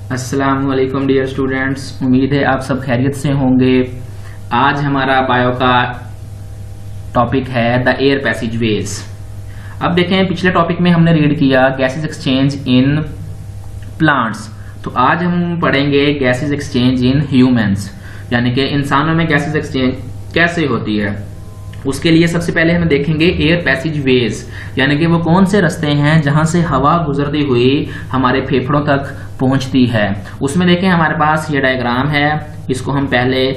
अस्सलाम वालेकुम dear students, उम्मीद है आप सब खैरियत से होंगे। आज हमारा बायो का टॉपिक है द एयर पैसेजवेज। अब देखें, पिछले टॉपिक में हमने रीड किया गैसेस एक्सचेंज इन प्लांट्स, तो आज हम पढ़ेंगे गैसेस एक्सचेंज इन ह्यूमंस, यानी कि इंसानों में गैसेस एक्सचेंज कैसे होती है। उसके लिए सबसे पहले हम देखेंगे एयर पैसेजवेज, यानी कि वो कौन से रास्ते हैं जहां से हवा गुजरती हुई हमारे फेफड़ों तक पहुंचती है। उसमें देखें हमारे पास ये डायग्राम है, इसको हम पहले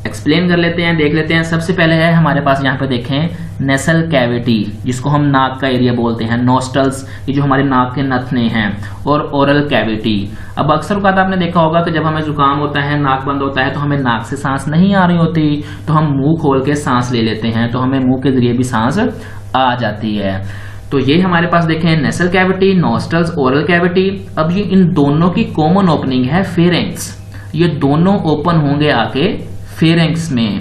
एक्सप्लेन कर लेते हैं, देख लेते हैं। सबसे पहले है हमारे पास यहाँ पे देखें नेसल कैविटी, जिसको हम नाक का एरिया बोलते हैं, नोस्टल्स, ये जो हमारे नाक के नथने हैं, और ओरल कैविटी। अब अक्सर वक्त आपने देखा होगा कि जब हमें जुकाम होता है, नाक बंद होता है, तो हमें नाक से सांस नहीं आ रही होती, तो हम मुंह खोल के सांस ले लेते हैं, तो हमें मुंह के जरिए भी सांस आ जाती है। तो ये हमारे पास देखें nasal cavity, nostrils, oral cavity. अब ये इन दोनों की कॉमन ओपनिंग है फेरेंक्स, ये दोनों ओपन होंगे आके फेरेंक्स में।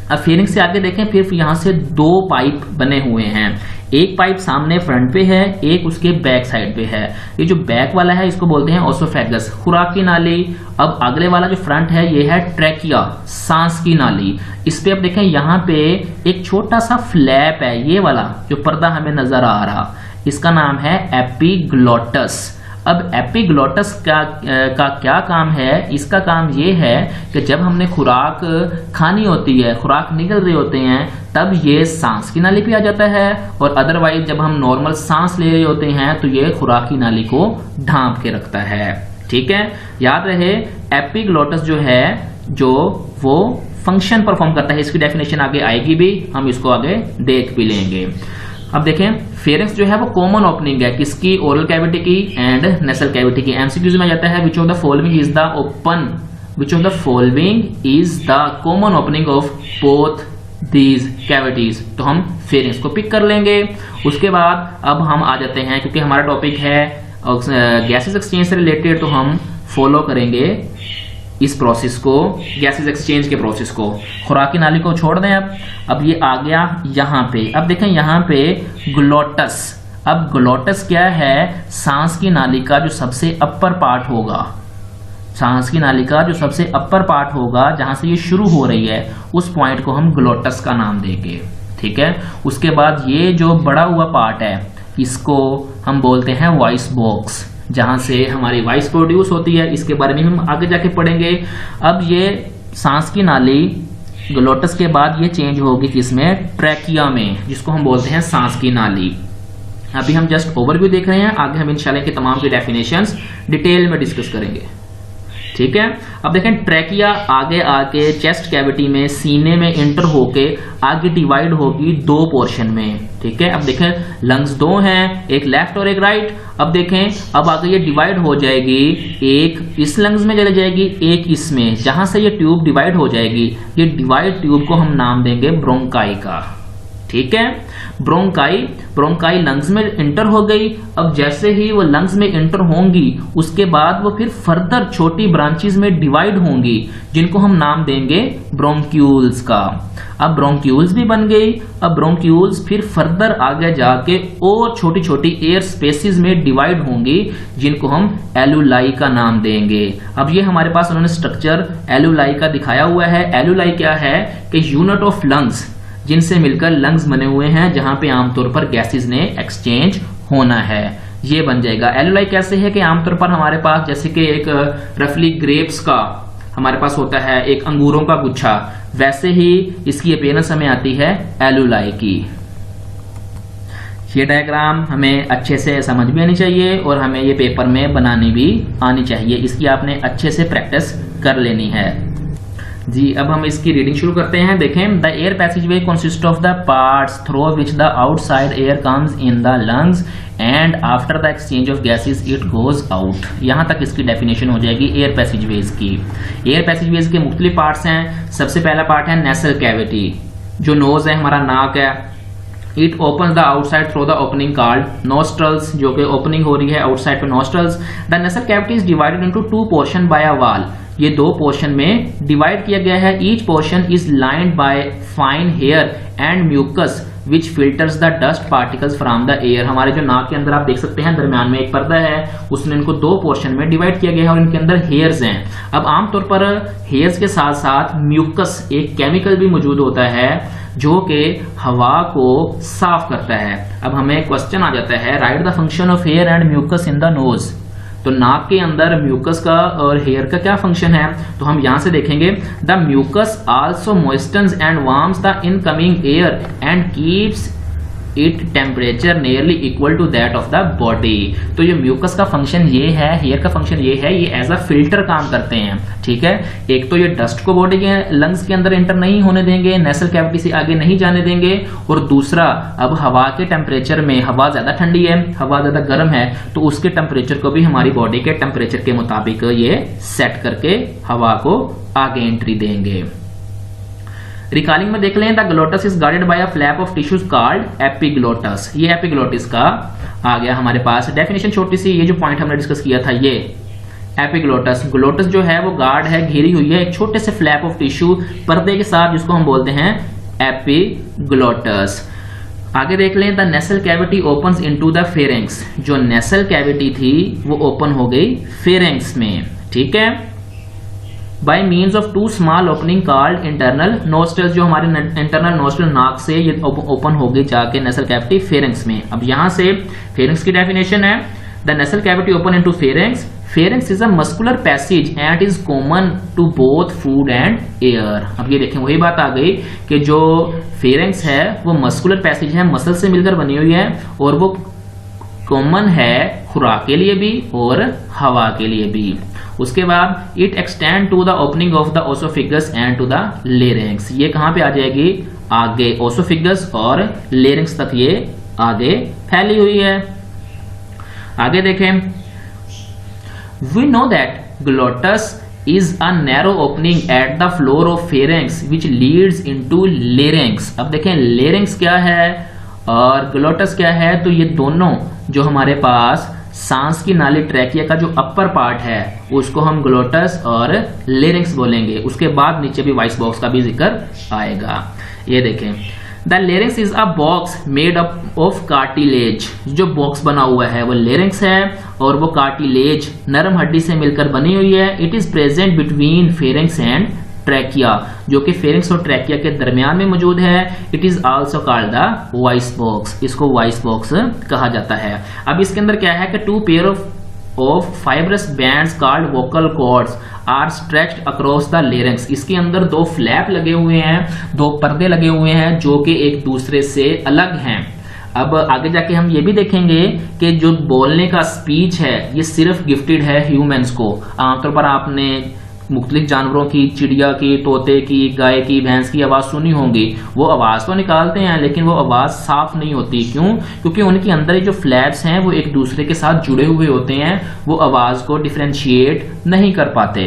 अब फेरेंक्स से आगे देखें, फिर यहां से दो पाइप बने हुए हैं, एक पाइप सामने फ्रंट पे है, एक उसके बैक साइड पे है। ये जो बैक वाला है इसको बोलते हैं ओसोफेगस, खुराक की नाली। अब अगले वाला जो फ्रंट है ये है ट्रैकिया, सांस की नाली। इस पे अब देखें यहाँ पे एक छोटा सा फ्लैप है, ये वाला जो पर्दा हमें नजर आ रहा, इसका नाम है एपिग्लोटस। अब एपिग्लोटस का क्या काम है? इसका काम ये है कि जब हमने खुराक खानी होती है, खुराक निकल रहे होते हैं, तब ये सांस की नाली पे आ जाता है, और अदरवाइज जब हम नॉर्मल सांस ले रहे होते हैं तो ये खुराक की नाली को ढांप के रखता है। ठीक है, याद रहे एपिग्लोटस जो है जो वो फंक्शन परफॉर्म करता है। इसकी डेफिनेशन आगे आएगी भी, हम इसको आगे देख भी लेंगे। अब देखें फेरेंक्स जो है वो कॉमन ओपनिंग है, किसकी? ओरल कैविटी की एंड नेसल कैविटी की। एमसीक्यूज में जाता है which of the following is the open, which of the following is the common opening of both these cavities. तो हम फेरेंक्स को पिक कर लेंगे। उसके बाद अब हम आ जाते हैं, क्योंकि हमारा टॉपिक है गैसेस एक्सचेंज से रिलेटेड, तो हम फॉलो करेंगे इस प्रोसेस को, गैसेस एक्सचेंज के प्रोसेस को। खुराक की नाली को छोड़ दें। अब ये आ गया यहाँ पे। अब देखें यहाँ पे ग्लोटस। अब ग्लोटस क्या है? सांस की नाली का जो सबसे अपर पार्ट होगा, सांस की नाली का जो सबसे अपर पार्ट होगा, जहां से ये शुरू हो रही है, उस पॉइंट को हम ग्लोटस का नाम देंगे। ठीक है, उसके बाद ये जो बड़ा हुआ पार्ट है, इसको हम बोलते हैं वॉइस बॉक्स, जहां से हमारी वॉइस प्रोड्यूस होती है। इसके बारे में हम आगे जाके पढ़ेंगे। अब ये सांस की नाली ग्लोटस के बाद ये चेंज होगी किसमें? ट्रैकिया में, जिसको हम बोलते हैं सांस की नाली। अभी हम जस्ट ओवरव्यू देख रहे हैं, आगे हम इंशाल्लाह के तमाम की डेफिनेशंस डिटेल में डिस्कस करेंगे। ठीक है, अब देखें ट्रैकिया आगे आके चेस्ट कैविटी में, सीने में एंटर होके आगे डिवाइड होगी दो पोर्शन में। ठीक है, अब देखें लंग्स दो हैं, एक लेफ्ट और एक राइट। अब देखें अब आगे ये डिवाइड हो जाएगी, एक इस लंग्स में चली जाएगी, एक इसमें। जहां से ये ट्यूब डिवाइड हो जाएगी, ये डिवाइड ट्यूब को हम नाम देंगे ब्रोंकाई का। ठीक है, ब्रोंकाई लंग्स में इंटर हो गई। अब जैसे ही वो लंग्स में इंटर होंगी, उसके बाद वो फिर फर्दर छोटी ब्रांचेस में डिवाइड होंगी, जिनको हम नाम देंगे ब्रोंक्यूल्स का। अब ब्रोंक्यूल्स भी बन गई। अब ब्रोंक्यूल्स फिर फर्दर आगे जाके और छोटी छोटी एयर स्पेसिस में डिवाइड होंगी, जिनको हम एलुलाई का नाम देंगे। अब ये हमारे पास उन्होंने स्ट्रक्चर एलुलाई का दिखाया हुआ है। एलुलाई क्या है कि यूनिट ऑफ लंग्स, जिनसे मिलकर लंग्स बने हुए हैं, जहां पे आमतौर पर गैसेस ने एक्सचेंज होना है, ये बन जाएगा। एलुलाई कैसे है कि आमतौर पर हमारे पास जैसे कि एक रफली ग्रेप्स का हमारे पास होता है, एक अंगूरों का गुच्छा, वैसे ही इसकी अपीयरेंस हमें आती है एलुलाई की। ये डायग्राम हमें अच्छे से समझ भी आनी चाहिए और हमें ये पेपर में बनानी भी आनी चाहिए। इसकी आपने अच्छे से प्रैक्टिस कर लेनी है जी। अब हम इसकी रीडिंग शुरू करते हैं। देखें the air passageway consist of the parts through which the outside air comes in the lungs and after the exchange of gases it goes out. यहां तक इसकी डेफिनेशन हो जाएगी एयर पैसेजवेज की। एयर पैसेजवेज के मुख्तलिफ पार्ट्स हैं। सबसे पहला पार्ट है नेसल कैविटी, जो नोज है, हमारा नाक है। It open the outside through the opening called nostrils, जो कि ओपनिंग हो रही है आउटसाइड पे nostrils. The nasal cavity is divided into two portion by a wall. ये दो पोर्शन में डिवाइड किया गया है। Each portion is lined by fine hair and mucus which filters the dust particles from the air. हमारे जो नाक के अंदर आप देख सकते हैं दरम्यान में एक पर्दा है, उसने इनको दो पोर्शन में डिवाइड किया गया है और इनके अंदर हेयर्स हैं। अब आमतौर पर हेयर्स के साथ साथ म्यूकस एक केमिकल भी मौजूद होता है जो कि हवा को साफ करता है। अब हमें क्वेश्चन आ जाता है, right the function of hair and mucus in the nose. तो नाक के अंदर म्यूकस का और हेयर का क्या फंक्शन है, तो हम यहां से देखेंगे, the mucus also moistens and warms the incoming air and keeps it temperature nearly equal to that of the body. तो ये म्यूकस का फंक्शन ये है, हेयर का फंक्शन ये है, ये एज अ फिल्टर काम करते हैं। ठीक है, एक तो ये डस्ट को बॉडी के लंग्स के अंदर एंटर नहीं होने देंगे, नेसल कैविटी से आगे नहीं जाने देंगे, और दूसरा अब हवा के टेम्परेचर में, हवा ज्यादा ठंडी है, हवा ज्यादा गर्म है, तो उसके टेम्परेचर को भी हमारी बॉडी के टेम्परेचर के मुताबिक ये सेट करके हवा को आगे एंट्री देंगे। रिकॉलिंग में देख लें, the glottis is guarded by a flap of tissues called epiglottis. ये एपिग्लोटिस का आ गया हमारे पास डेफिनेशन छोटी सी, ये जो पॉइंट हमने डिस्कस किया था, ये एपिग्लोटस, ग्लोटस जो है वो गार्ड है, घेरी हुई है एक छोटे से फ्लैप ऑफ टिश्यू पर्दे के साथ, जिसको हम बोलते हैं एपिग्लोटस। आगे देख लें, the nasal cavity opens into the pharynx. जो नेसल कैविटी थी वो ओपन हो गई फेरेंक्स में। ठीक है, by means of two small opening called internal nostrils. जो हमारे इंटरनल नोस्ट्रल नाक से ये ओपन हो गई जाके नेसल कैविटी फेरेंक्स में। अब यहां से फेरेंक्स की डेफिनेशन है, the nasal cavity open into pharynx. Pharynx is a muscular passage and is common to both food and air. अब ये देखें, वही बात आ गई कि जो फेरेंक्स है वो मस्कुलर पैसेज है, मसल से मिलकर बनी हुई है, और वो कॉमन है खुराक के लिए भी और हवा के लिए भी। उसके बाद it extend to the opening of the oesophagus and to the larynx. ये कहां पे आ जाएगी, आगे ओसोफिगस और लेरिंक्स तक ये आगे फैली हुई है। आगे देखें, we know that glottis is a narrow opening at the floor of pharynx which leads into larynx। अब देखें larynx क्या है और ग्लोटस क्या है, तो ये दोनों जो हमारे पास सांस की नाली ट्रैकिया का जो अपर पार्ट है उसको हम ग्लोटस और लेरिंक्स बोलेंगे। उसके बाद नीचे भी वॉइस बॉक्स का भी जिक्र आएगा। ये देखें, the larynx is a box made up of cartilage. जो बॉक्स बना हुआ है वो लेरिंक्स है और वो कार्टिलेज नरम हड्डी से मिलकर बनी हुई है। It is present between pharynx and trachea, जो कि फेरिंक्स और ट्रैकिया के दरमियान में मौजूद है। It is also called the voice box. इसको वॉइस बॉक्स कहा जाता है। अब इसके अंदर क्या है कि two pair of fibrous bands called vocal cords are stretched across the larynx. इसके अंदर दो फ्लैप लगे हुए हैं, दो पर्दे लगे हुए हैं जो कि एक दूसरे से अलग हैं। अब आगे जाके हम ये भी देखेंगे कि जो बोलने का स्पीच है ये सिर्फ गिफ्टेड है ह्यूमंस को। आमतौर पर आपने मुख्तलिफ जानवरों की, चिड़िया की, तोते की, गाय की, भैंस की आवाज सुनी होगी। वो आवाज तो निकालते हैं लेकिन वो आवाज साफ नहीं होती। क्यों? क्योंकि उनके अंदर जो फ्लैप्स हैं वो एक दूसरे के साथ जुड़े हुए होते हैं। वो आवाज को डिफरेंशिएट नहीं कर पाते,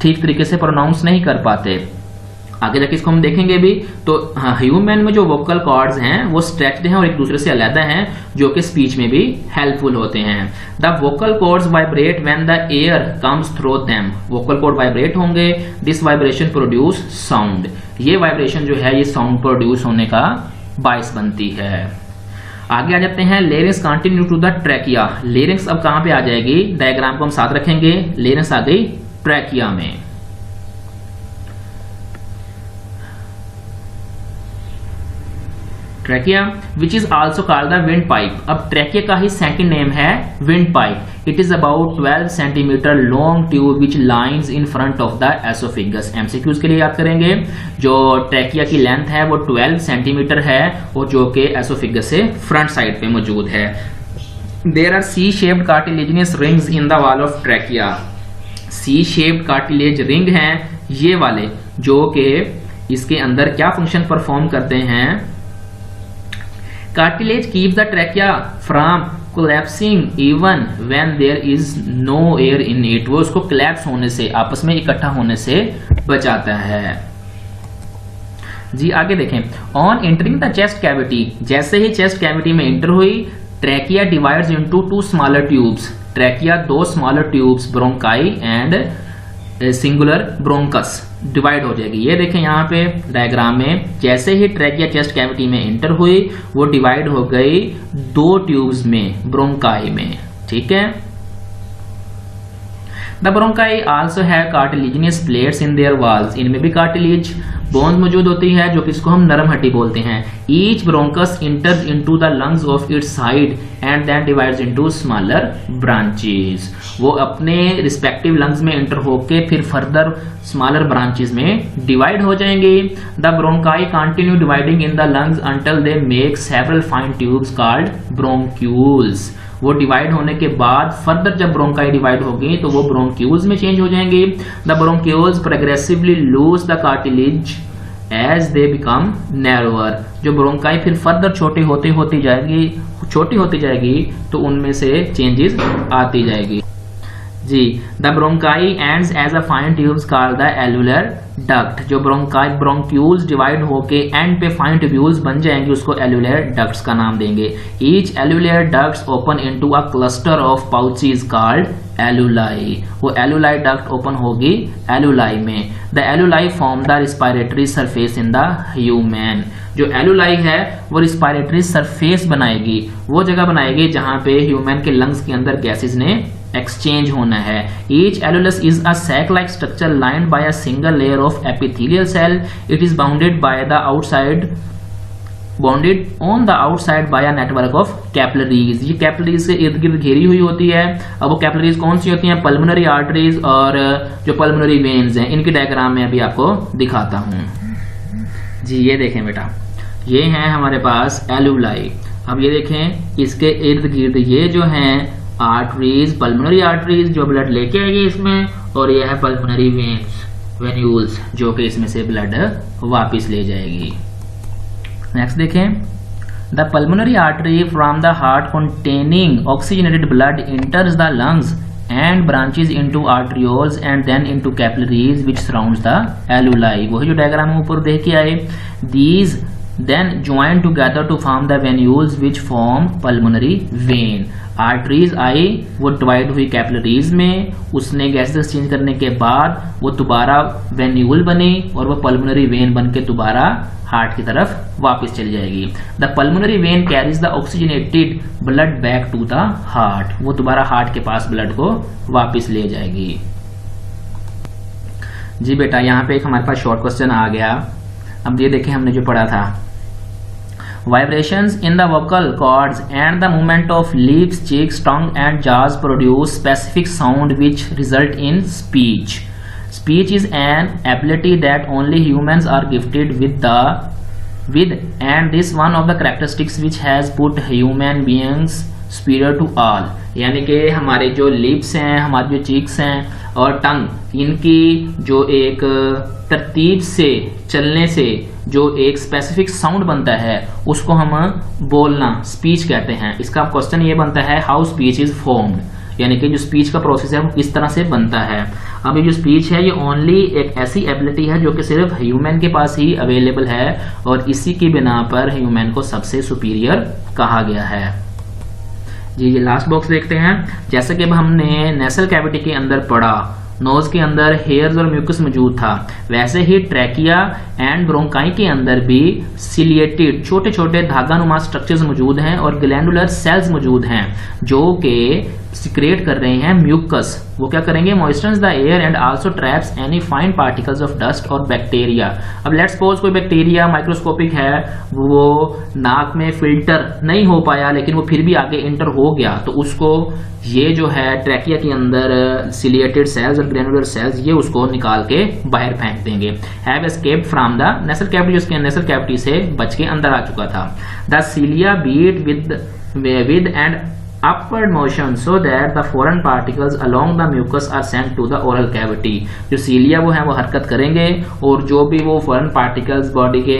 ठीक तरीके से प्रोनाउंस नहीं कर पाते। आगे जाके इसको हम देखेंगे भी। तो ह्यूमन में जो वोकल कॉर्ड्स हैं वो स्ट्रेच्ड हैं और एक दूसरे से अलग हैं, जो कि स्पीच में भी हेल्पफुल होते हैं। The vocal cords vibrate when the air comes through them. Vocal cord vibrate होंगे, दिस वाइब्रेशन प्रोड्यूस साउंड। ये वाइब्रेशन जो है ये साउंड प्रोड्यूस होने का बायस बनती है। आगे आ जाते हैं, larynx continue to the trachea. Larynx अब कहां पे आ जाएगी, डायग्राम को हम साथ रखेंगे। लेरिंक्स आ गई ट्रैकिया में। Trachea which is also called the wind pipe. अब ट्रैकिया का ही सेकंड नेम है wind pipe. It is about 12 centimetre long tube which lines in front of the oesophagus. MCQs के लिए याद करेंगे, जो ट्रैकिया की लेंथ है वो 12 सेंटीमीटर है और जो कि एसोफिगस से फ्रंट साइड पे मौजूद है। There are C shaped cartilaginous rings in the wall of trachea. C shaped cartilage ring हैं ये वाले, जो कि इसके अंदर क्या फंक्शन परफॉर्म करते हैं। Cartilage keep the trachea from collapsing even when there is no air in it. वो उसको कोलैप्स होने से, आपस में इकट्ठा होने से बचाता है। जी आगे देखें, on entering the chest cavity, जैसे ही चेस्ट कैविटी में एंटर हुई, trachea divides into two smaller tubes. Trachea दो smaller tubes, bronchi and singular bronchus divide हो जाएगी। ये देखें यहाँ पे डायग्राम में, जैसे ही ट्रैकिया चेस्ट कैविटी में एंटर हुई वो डिवाइड हो गई दो ट्यूब्स में, ब्रोंकाई में, ठीक है। The bronchi also have cartilaginous plates in their walls, इनमें भी कार्टिलेज बोन्स मौजूद होती है जो कि इसको हम नरम हड्डी बोलते हैं। Each bronchus enters into the lungs of its side and then divides into smaller branches, वो अपने रिस्पेक्टिव लंग्स में एंटर होके फिर फर्दर स्मॉलर ब्रांचेस में डिवाइड हो जाएंगे। The bronchi continue dividing in the lungs until they make several fine tubes called bronchioles, वो divide होने के बाद फर्दर जब ब्रोंकाई डिवाइड होगी तो वो ब्रोंक्यूल्स में चेंज हो जाएंगे। The bronchioles progressively lose the cartilage as they become narrower, जो ब्रोंकाई फिर फर्दर छोटी होती जाएगी तो उनमें से चेंजेस आती जाएगी जी। The bronchi ends as a fine tubes called the alveolar duct, जो ब्रोंक्यूल्स डिवाइड होके एंड पे फाइन ट्यूब्यूल्स बन जाएंगे उसको एल्वुलर डक्ट्स का नाम देंगे। Each alveolar ducts open into a cluster of pouches called alveoli, वो एलुलाई डक्ट ओपन होगी एलुलाई में। The alveoli form the respiratory surface in the human, जो एलुलाई है वो रिस्पायरेटरी सरफेस बनाएगी, वो जगह बनाएगी जहां पे ह्यूमन के लंग्स के अंदर गैसेस ने एक्सचेंज होना है। Each alveolus is a sac like structure lined by a single layer of epithelial cell, it is bounded on the outside by a network of capillaries, ये कैपिलरीज से इर्द गिर्द घेरी हुई होती है। अब वो कैपिलरीज कौन सी होती हैं? पल्मोनरी आर्टरीज और जो पल्मोनरी वेन्स हैं, इनकी डायग्राम में अभी आपको दिखाता हूं जी। ये देखें बेटा, ये हैं हमारे पास एलुलाई। अब ये देखें इसके इर्द गिर्द ये जो हैं आर्टरीज, पल्मोनरी आर्टरीज जो ब्लड लेके आएगी इसमें, और ये है पल्मोनरी वेन्स, वेन्यूल्स जो कि इसमें से ब्लड वापस ले जाएगी। नेक्स्ट देखें, the pulmonary artery from the heart containing oxygenated blood इंटर्स the lungs and branches into arterioles and then into capillaries which surrounds the alveoli, वही जो डायग्राम हम ऊपर देख के आए। These then join together to form the venules which form pulmonary vein। Arteries आई, वो divide हुई कैपिलरीज में, उसने गैसेस एक्सचेंज करने के बाद वो दोबारा वेन्यूल बनी और वो पल्मोनरी वेन बन के दोबारा हार्ट की तरफ वापस चली जाएगी। The pulmonary vein carries the oxygenated blood back to the heart, वो दोबारा हार्ट के पास ब्लड को वापस ले जाएगी जी। बेटा यहाँ पे एक हमारे पास शॉर्ट क्वेश्चन आ गया। अब ये देखें हमने जो पढ़ा था, vibrations in the vocal cords and the movement of lips, cheeks, tongue and jaws produce specific sound which result in speech. Speech is an ability that only humans are gifted with and this one of the characteristics which has put human beings superior to all। यानी कि हमारे जो lips हैं, हमारे जो cheeks हैं और टंग, इनकी जो एक तरतीब से चलने से जो एक स्पेसिफिक साउंड बनता है उसको हम बोलना, स्पीच कहते हैं। इसका क्वेश्चन ये बनता है हाउ स्पीच इज फॉर्म्ड, यानी कि जो स्पीच का प्रोसेस है वो किस तरह से बनता है। अब ये जो स्पीच है ये ओनली एक ऐसी एबिलिटी है जो कि सिर्फ ह्यूमन के पास ही अवेलेबल है और इसी की बिना पर ह्यूमन को सबसे सुपीरियर कहा गया है जी। ये लास्ट बॉक्स देखते हैं। जैसे कि अब हमने नेसल कैविटी के अंदर पढ़ा, नोज के अंदर हेयर्स और म्यूकस मौजूद था, वैसे ही ट्रैकिया एंड ब्रोंकाई के अंदर भी सिलिएटेड छोटे छोटे धागानुमा स्ट्रक्चर्स मौजूद हैं और ग्लैंडुलर सेल्स मौजूद हैं जो कि सिक्रेट कर रहे हैं म्यूकस। वो क्या करेंगे? Moisturize the air and also traps any fine particles of dust और बैक्टीरिया। अब लेट्स सपोज कोई बैक्टीरिया माइक्रोस्कोपिक है, वो नाक में फिल्टर नहीं हो पाया लेकिन वो फिर भी आगे एंटर हो गया, तो उसको ये जो है ट्रैकिया के अंदर सिलिएटेड सेल्स और ग्रैनुलर सेल्स ये उसको निकाल के बाहर फेंक देंगे। Have escaped from the nasal cavity, उसके नेसल कैविटी से बच के अंदर आ चुका था। The cilia beat with and upward motion so that the foreign particles along the mucus are sent to the oral cavity। जो सीलिया वो है वो हरकत करेंगे और जो भी वो फॉरेन पार्टिकल्स बॉडी के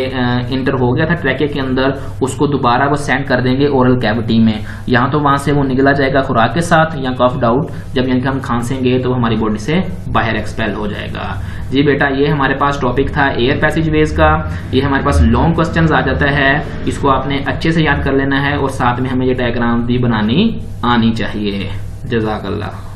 इंटर हो गया था ट्रैकिया के अंदर उसको दोबारा वो सेंड कर देंगे ओरल कैविटी में। यहाँ तो वहां से वो निकला जाएगा खुराक के साथ या कफ आउट, जब यानी कि हम खांसेंगे तो हमारी बॉडी से बाहर एक्सपेल हो जाएगा जी। बेटा ये हमारे पास टॉपिक था एयर पैसेजवेज का। ये हमारे पास लॉन्ग क्वेश्चंस आ जाता है, इसको आपने अच्छे से याद कर लेना है और साथ में हमें ये डायग्राम भी बनानी आनी चाहिए। जज़ाकल्लाह।